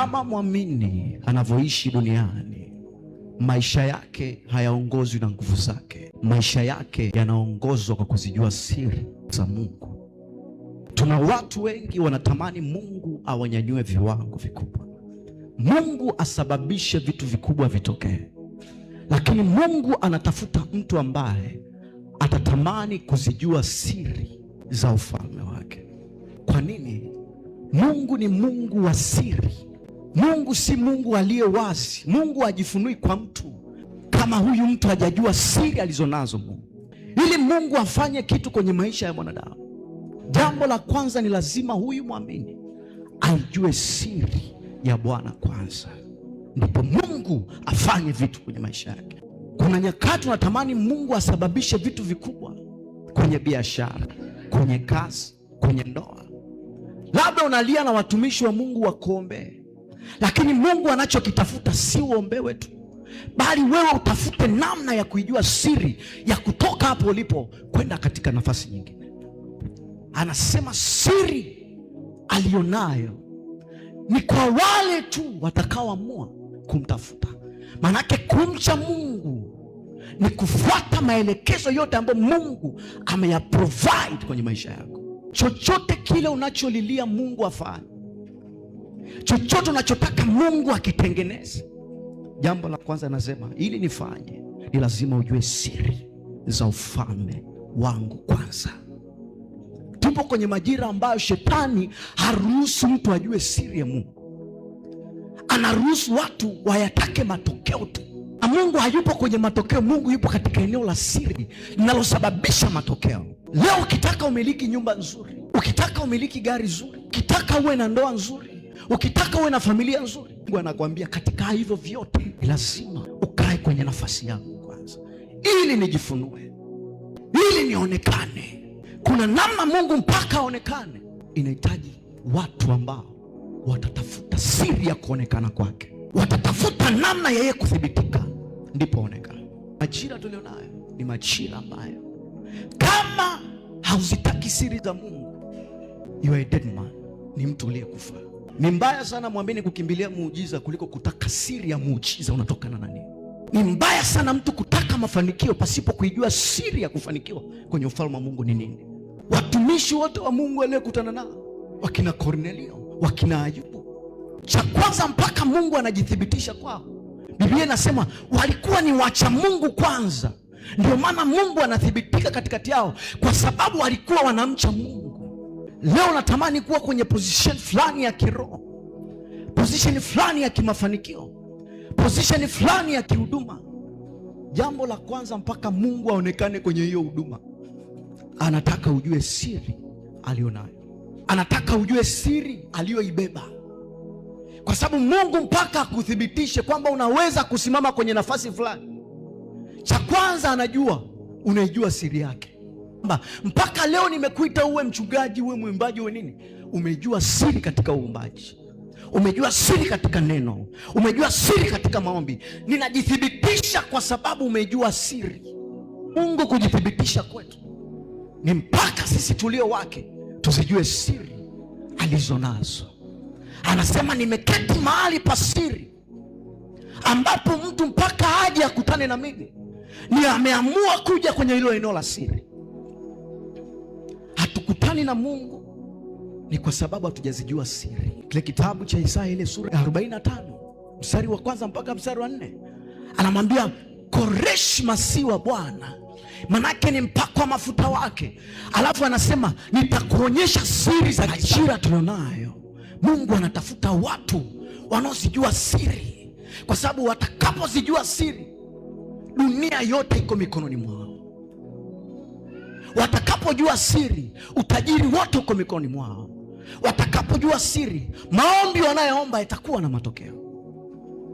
Kama mwamini anavyoishi duniani, maisha yake hayaongozwi na nguvu zake. Maisha yake yanaongozwa kwa kuzijua siri za Mungu. Tuna watu wengi wanatamani Mungu awanyanyue viwango vikubwa, Mungu asababishe vitu vikubwa vitokee, lakini Mungu anatafuta mtu ambaye atatamani kuzijua siri za ufalme wake. Kwa nini? Mungu ni Mungu wa siri. Mungu si Mungu aliye wazi. Mungu hajifunui kwa mtu kama huyu mtu hajajua siri alizonazo Mungu. Ili Mungu afanye kitu kwenye maisha ya mwanadamu, jambo la kwanza ni lazima huyu mwamini aijue siri ya Bwana kwanza, ndipo Mungu afanye vitu kwenye maisha yake. Kuna nyakati unatamani Mungu asababishe vitu vikubwa kwenye biashara, kwenye kazi, kwenye ndoa. Labda unalia na watumishi wa Mungu wakuombee, lakini Mungu anachokitafuta si uombewe tu, bali wewe utafute namna ya kuijua siri ya kutoka hapo ulipo kwenda katika nafasi nyingine. Anasema siri alionayo ni kwa wale tu watakaoamua kumtafuta. Manake kumcha Mungu ni kufuata maelekezo yote ambayo Mungu ameyaprovide kwenye maisha yako. Chochote kile unacholilia Mungu afanye, chochote unachotaka Mungu akitengeneze, jambo la kwanza anasema ili nifanye ni lazima ujue siri za ufalme wangu kwanza. Tupo kwenye majira ambayo shetani haruhusu mtu ajue siri ya Mungu. Anaruhusu watu wayatake matokeo tu. Na Mungu hayupo kwenye matokeo. Mungu yupo katika eneo la siri linalosababisha matokeo. Leo ukitaka umiliki nyumba nzuri, ukitaka umiliki gari zuri, ukitaka uwe na ndoa nzuri, ukitaka uwe na familia nzuri, Mungu anakuambia katika hivyo vyote lazima ukae kwenye nafasi yangu kwanza, ili nijifunue, ili nionekane. Kuna namna Mungu mpaka aonekane, inahitaji watu ambao watatafuta siri ya kuonekana kwake, watatafuta namna ya yeye kuthibitika, ndipo aonekane. Majira tulionayo ni majira ambayo kama hauzitaki siri za Mungu, you are a dead man, ni mtu uliyekufa. Ni mbaya sana mwamini kukimbilia muujiza kuliko kutaka siri ya muujiza unatokana na nini. Ni mbaya sana mtu kutaka mafanikio pasipo kuijua siri ya kufanikiwa kwenye ufalme wa Mungu ni nini. Watumishi wote wa Mungu waliokutana nao, wakina Kornelio, wakina Ayubu, cha kwanza mpaka Mungu anajithibitisha kwao, Biblia inasema walikuwa ni wacha Mungu kwanza. Ndio maana Mungu anathibitika katikati yao, kwa sababu walikuwa wanamcha Mungu. Leo natamani kuwa kwenye position fulani ya kiroho, position fulani ya kimafanikio, position fulani ya kihuduma. Jambo la kwanza mpaka Mungu aonekane kwenye hiyo huduma, anataka ujue siri alionayo, anataka ujue siri aliyoibeba. Kwa sababu Mungu mpaka akuthibitishe kwamba unaweza kusimama kwenye nafasi fulani, cha kwanza anajua unaijua siri yake. Mpaka leo nimekuita uwe mchungaji, uwe mwimbaji, uwe nini, umejua siri katika uumbaji, umejua siri katika neno, umejua siri katika maombi. Ninajithibitisha kwa sababu umejua siri. Mungu kujithibitisha kwetu ni mpaka sisi tulio wake tuzijue siri alizonazo. Anasema nimeketi mahali pa siri, ambapo mtu mpaka aje akutane na mimi ni ameamua kuja kwenye hilo eneo la siri. Hatukutani na Mungu ni kwa sababu hatujazijua siri. Kile kitabu cha Isaya ile sura ya 45 mstari wa kwanza mpaka mstari wa 4 anamwambia Koreshi masihi wa Bwana, manake ni mpakwa mafuta wake. Alafu anasema nitakuonyesha siri za majira tulionayo. Mungu anatafuta watu wanaozijua siri, kwa sababu watakapozijua siri, dunia yote iko mikononi mwao. Watakapojua siri, utajiri wote uko mikononi mwao. Watakapojua siri, maombi wanayoomba yatakuwa na matokeo.